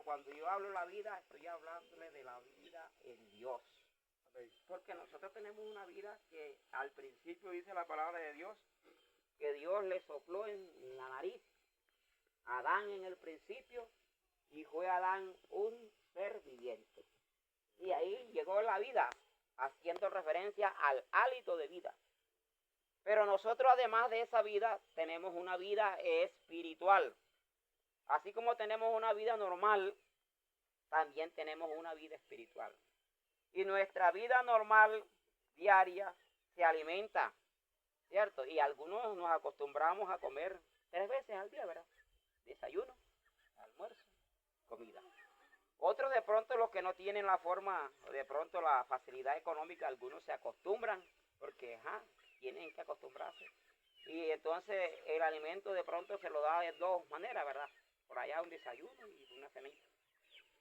pero cuando yo hablo de la vida, estoy hablándole de la vida en Dios. Porque nosotros tenemos una vida que al principio dice la palabra de Dios, que Dios le sopló en la nariz a Adán en el principio, y fue Adán un ser viviente. Y ahí llegó la vida, haciendo referencia al hálito de vida. Pero nosotros, además de esa vida, tenemos una vida espiritual. Así como tenemos una vida normal, también tenemos una vida espiritual. Y nuestra vida normal, diaria, se alimenta, ¿cierto? Y algunos nos acostumbramos a comer 3 veces al día, ¿verdad? Desayuno, almuerzo, comida. Otros de pronto, los que no tienen la forma, de pronto la facilidad económica, algunos se acostumbran, porque tienen que acostumbrarse. Y entonces el alimento de pronto se lo da de 2 maneras, ¿verdad? Por allá un desayuno y una cenita.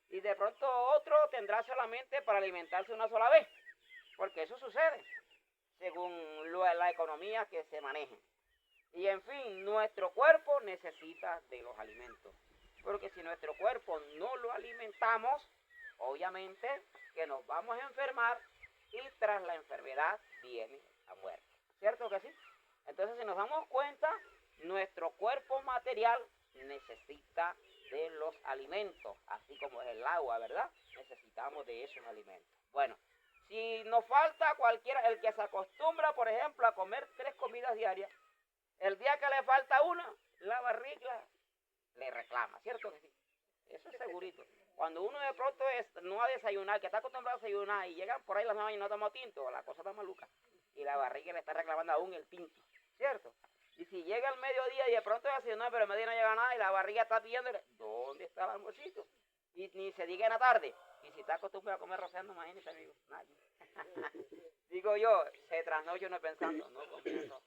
Y de pronto otro tendrá solamente para alimentarse una sola vez, porque eso sucede, según la economía que se maneje. Y en fin, nuestro cuerpo necesita de los alimentos, porque si nuestro cuerpo no lo alimentamos, obviamente que nos vamos a enfermar y tras la enfermedad viene la muerte. ¿Cierto que sí? Entonces, si nos damos cuenta, nuestro cuerpo material necesita de los alimentos, así como es el agua, ¿verdad? Necesitamos de esos alimentos. Bueno, si nos falta cualquiera, el que se acostumbra, por ejemplo, a comer 3 comidas diarias, el día que le falta una, la barriga le reclama, ¿cierto que sí? Eso es segurito. Cuando uno de pronto no va a desayunar, que está acostumbrado a desayunar, y llegan por ahí las 9 y no toma tinto, la cosa está maluca. Y la barriga le está reclamando aún el tinto, ¿cierto? Y si llega el mediodía y de pronto desayunar, pero el mediodía no llega nada y la barriga está pidiéndole, ¿dónde está el almuercito? Y ni se diga en la tarde. Y si está acostumbrado a comer rociando, imagínese, amigo, nadie. Digo yo, se trasnocha uno pensando, no comiendo.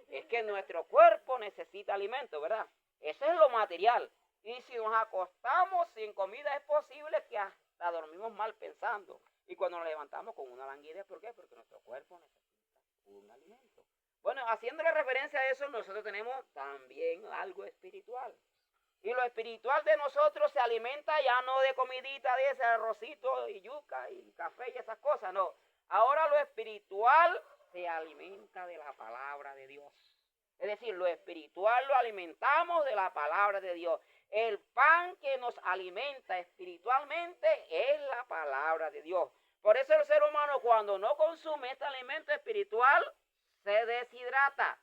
Es que nuestro cuerpo necesita alimento, ¿verdad? Eso es lo material. Y si nos acostamos sin comida, es posible que hasta dormimos mal pensando. Y cuando nos levantamos con una languidez, ¿por qué? Porque nuestro cuerpo necesita un alimento. Bueno, haciéndole referencia a eso, nosotros tenemos también algo espiritual. Y lo espiritual de nosotros se alimenta ya no de comidita de ese arrocito y yuca y café y esas cosas, no. Ahora lo espiritual se alimenta de la palabra de Dios. Es decir, lo espiritual lo alimentamos de la palabra de Dios. El pan que nos alimenta espiritualmente es la palabra de Dios. Por eso el ser humano, cuando no consume este alimento espiritual, se deshidrata.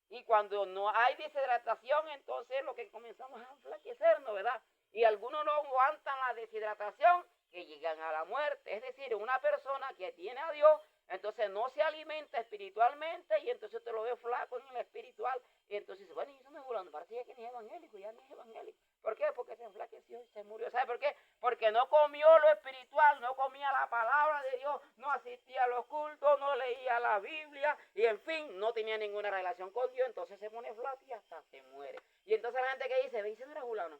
Y cuando no hay deshidratación, entonces lo que comenzamos a enflaquecernos, ¿verdad? Y algunos no aguantan la deshidratación, que llegan a la muerte. Es decir, una persona que tiene a Dios, entonces no se alimenta espiritualmente y entonces usted lo ve flaco en el espiritual. Y entonces dice, bueno, y eso no es volando, parece que ni es evangélico, ya ni es evangélico. ¿Por qué? Porque se enflaqueció y se murió. ¿Sabe por qué? Porque no comió lo espiritual, no comía la palabra de Dios, no asistía a los cultos, no leía la Biblia y en fin, no tenía ninguna relación con Dios, entonces se pone flaco y hasta se muere. Y entonces la gente que dice, ve, ese no era fulano,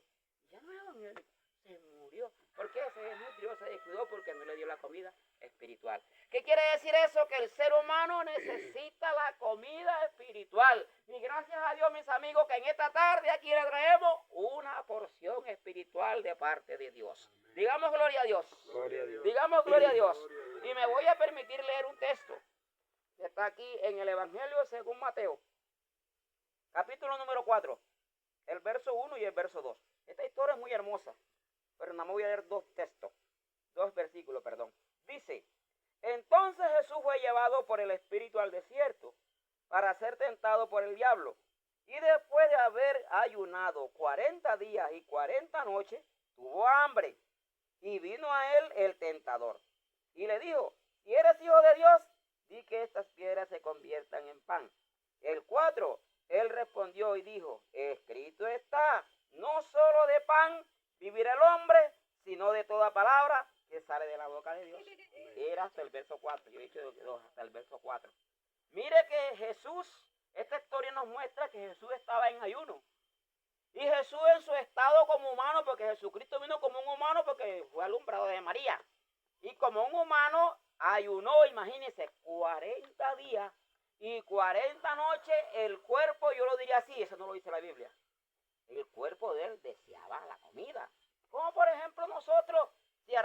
ya no es evangélico, se murió. ¿Por qué? Se desnutrió, se descuidó porque no le dio la comida espiritual. ¿Qué quiere decir eso? Que el ser humano necesita la comida espiritual. Y gracias a Dios, mis amigos, que en esta tarde aquí le traemos una porción espiritual de parte de Dios. Digamos gloria a Dios. Gloria a Dios. Digamos gloria a Dios. Y me voy a permitir leer un texto que está aquí en el Evangelio según Mateo, capítulo número 4, el verso 1 y el verso 2. Esta historia es muy hermosa, pero nada más voy a leer 2 versículos. Dice, entonces Jesús fue llevado por el Espíritu al desierto para ser tentado por el diablo. Y después de haber ayunado 40 días y 40 noches, tuvo hambre. Y vino a él el tentador. Y le dijo, si eres hijo de Dios, di que estas piedras se conviertan en pan. El 4, él respondió y dijo, escrito está, no solo de pan vivirá el hombre, sino de toda palabra que sale de la boca de Dios. Era hasta el verso 4, yo he dicho hasta el verso 4. Mire que Jesús, esta historia nos muestra que Jesús estaba en ayuno. Y Jesús en su estado como humano, porque Jesucristo vino como un humano porque fue alumbrado de María. Y como un humano ayunó, imagínense, 40 días y 40 noches, el cuerpo, yo lo diría así, eso no lo dice la Biblia. El cuerpo de él deseaba la comida. Como por ejemplo nosotros.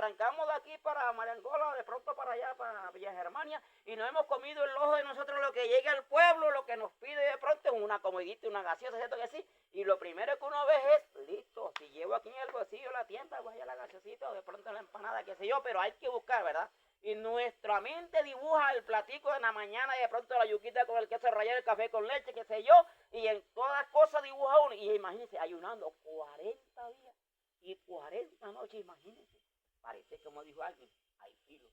arrancamos de aquí para Mariangola, de pronto para allá, para Villa Germania, y nos hemos comido el ojo de nosotros lo que llega al pueblo, lo que nos pide de pronto es una comidita, una gaseosa, ¿cierto que sí? Y lo primero que uno ve es, listo, si llevo aquí en el bolsillo la tienda, vaya la gaseosita o de pronto la empanada, qué sé yo, pero hay que buscar, ¿verdad? Y nuestra mente dibuja el platico de la mañana y de pronto la yuquita con el queso rallado, el café con leche, qué sé yo, y en todas cosas dibuja uno. Y imagínense, ayunando 40 días y 40 noches, imagínense. Parece como dijo alguien, hay filo,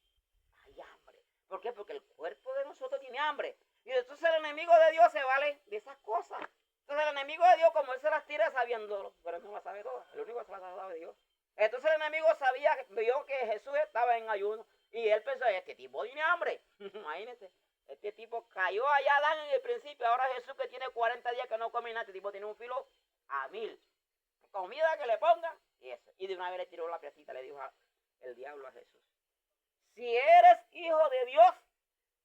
hay hambre. ¿Por qué? Porque el cuerpo de nosotros tiene hambre. Y entonces el enemigo de Dios se vale de esas cosas. Entonces el enemigo de Dios, como él se las tira sabiéndolo, pero no las sabe todas, el único que se las ha dado es Dios. Entonces el enemigo vio que Jesús estaba en ayuno. Y él pensó, este tipo tiene hambre. Imagínense, este tipo cayó allá Adán en el principio. Ahora Jesús que tiene 40 días que no come nada, este tipo tiene un filo a 1000. Comida que le pongan y eso. Y de una vez le tiró la piecita, le dijo el diablo a Jesús. Si eres hijo de Dios,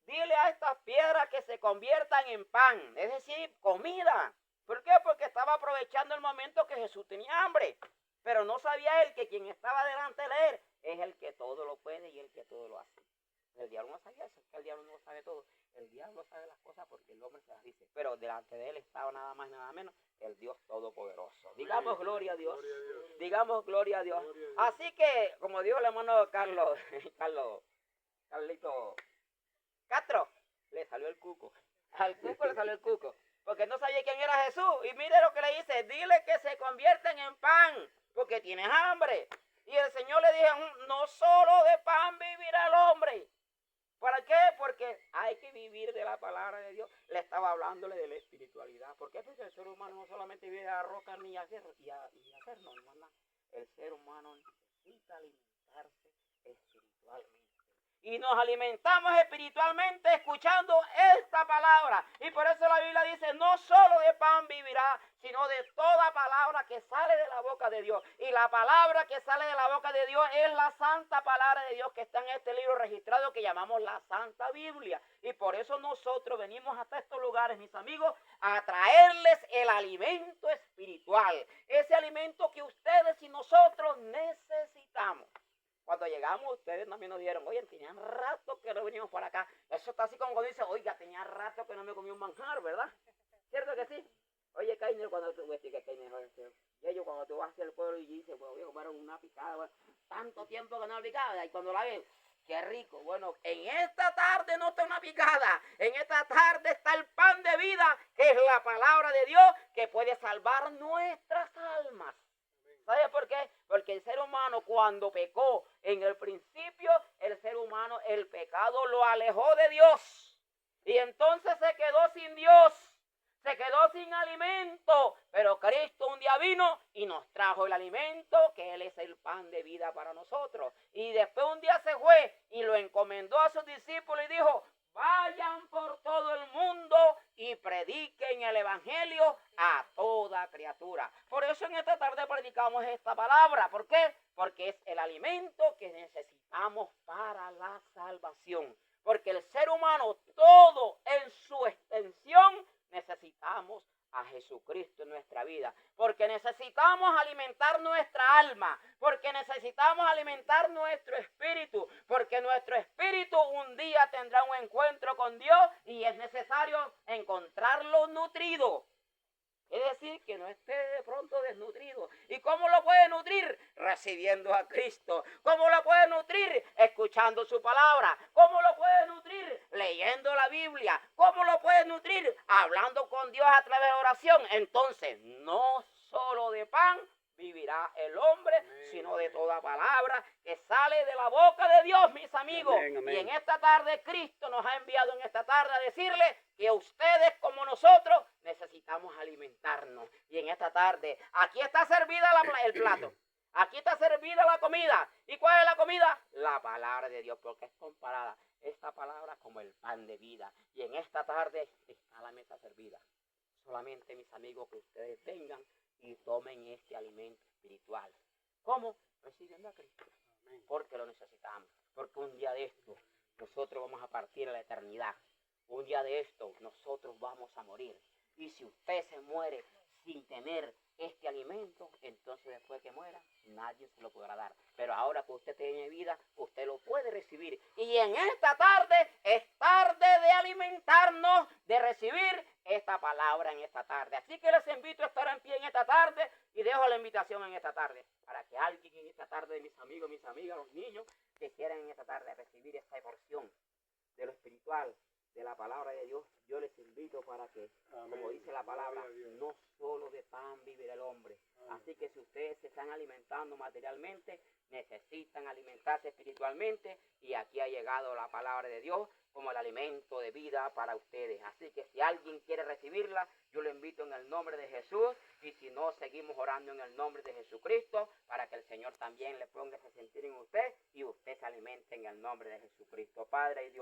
dile a estas piedras que se conviertan en pan. Es decir, comida. ¿Por qué? Porque estaba aprovechando el momento que Jesús tenía hambre. Pero no sabía él que quien estaba delante de él es el que todo lo puede y el que todo lo hace. El diablo no sabía eso, es que el diablo no lo sabe todo. El diablo sabe las cosas porque el hombre se las dice. Pero delante de él estaba nada más y nada menos el Dios Todopoderoso. Digamos gloria a Dios. Gloria a Dios. Digamos gloria a Dios. Gloria a Dios. Así que, como dijo el hermano Carlito Castro, le salió el cuco. Al cuco le salió el cuco. Porque no sabía quién era Jesús. Y mire lo que le dice, dile que se convierten en pan, porque tienes hambre. Y el Señor le dijo, no solo de pan vivirá el hombre. ¿Para qué? Porque hay que vivir de la palabra de Dios. Le estaba hablándole de la espiritualidad. ¿Por qué? Porque el ser humano no solamente vive a roca ni a hacer, no, hermana. El ser humano necesita alimentarse espiritualmente. Y nos alimentamos espiritualmente escuchando esta palabra. Y por eso la Biblia dice, no solo de pan vivirá, sino de toda palabra que sale de la boca de Dios. Y la palabra que sale de la boca de Dios es la santa palabra de Dios que está en este libro registrado que llamamos la Santa Biblia. Y por eso nosotros venimos hasta estos lugares, mis amigos, a traerles el alimento espiritual. Ese alimento que ustedes y nosotros necesitamos. Cuando llegamos, ustedes también nos dijeron, oye, tenían rato que no venimos para acá. Eso está así como cuando dice, oiga, tenía rato que no me comí un manjar, ¿verdad? ¿Cierto que sí? Oye, Kainer, cuando tú ves que Kainer, ellos cuando tú vas hacia el pueblo y dices, bueno, voy a comer una picada, bueno, tanto tiempo que no he picado, y cuando la ven, qué rico. Bueno, en esta tarde no está una picada, en esta tarde está el pan de vida, que es la palabra de Dios, que puede salvar nuestras almas. ¿Sabe por qué? Porque el ser humano cuando pecó en el principio, el ser humano, el pecado lo alejó de Dios. Y entonces se quedó sin Dios, se quedó sin alimento. Pero Cristo un día vino y nos trajo el alimento, que Él es el pan de vida para nosotros. Y después un día se fue y lo encomendó a sus discípulos y dijo, vayan por todo el mundo y prediquen el evangelio a toda criatura. Por eso en esta tarde predicamos esta palabra. ¿Por qué? Porque es el alimento que necesitamos para la salvación. Porque el ser humano, todo en su extensión, necesitamos a Jesucristo en nuestra vida, porque necesitamos alimentar nuestra alma, porque necesitamos alimentar nuestro espíritu, porque nuestro espíritu un día tendrá un encuentro con Dios y es necesario encontrarlo nutrido. Es decir, que no esté de pronto desnutrido. ¿Y cómo lo puede nutrir? Recibiendo a Cristo. ¿Cómo lo puede nutrir? Escuchando su palabra. ¿Cómo lo puede nutrir? Leyendo la Biblia. ¿Cómo lo puede nutrir? Hablando con Dios a través de oración. Entonces, no solo de pan vivirá el hombre, sino de toda palabra que sale de la boca de Dios, mis amigos. Amén, amén. Y en esta tarde Cristo nos ha enviado en esta tarde a decirle que ustedes como nosotros necesitamos alimentarnos. Y en esta tarde, aquí está servida el plato. Aquí está servida la comida. ¿Y cuál es la comida? La palabra de Dios, porque es comparada esta palabra como el pan de vida. Y en esta tarde está la mesa servida. Solamente, mis amigos, que ustedes vengan y tomen este alimento espiritual. ¿Cómo? Recibiendo a Cristo. Porque lo necesitamos. Porque un día de esto nosotros vamos a partir a la eternidad. Un día de esto nosotros vamos a morir. Y si usted se muere sin tener este alimento, entonces después que muera, nadie se lo podrá dar. Pero ahora que usted tiene vida, usted lo puede recibir. Y en esta tarde es tarde de alimentarnos, de recibir esta palabra en esta tarde. Así que les invito a estar en pie en esta tarde y dejo la invitación en esta tarde para que alguien en esta tarde, mis amigos, mis amigas, los niños, que quieran en esta tarde recibir esta porción de lo espiritual, de la palabra de Dios, yo les invito para que, amén, como dice la palabra, no solo de pan vivirá el hombre. Amén. Así que si ustedes se están alimentando materialmente, necesitan alimentarse espiritualmente, y aquí ha llegado la palabra de Dios como el alimento de vida para ustedes. Así que si alguien quiere recibirla, yo lo invito en el nombre de Jesús, y si no, seguimos orando en el nombre de Jesucristo, para que el Señor también le ponga ese sentir en usted, y usted se alimente en el nombre de Jesucristo. Padre y Dios.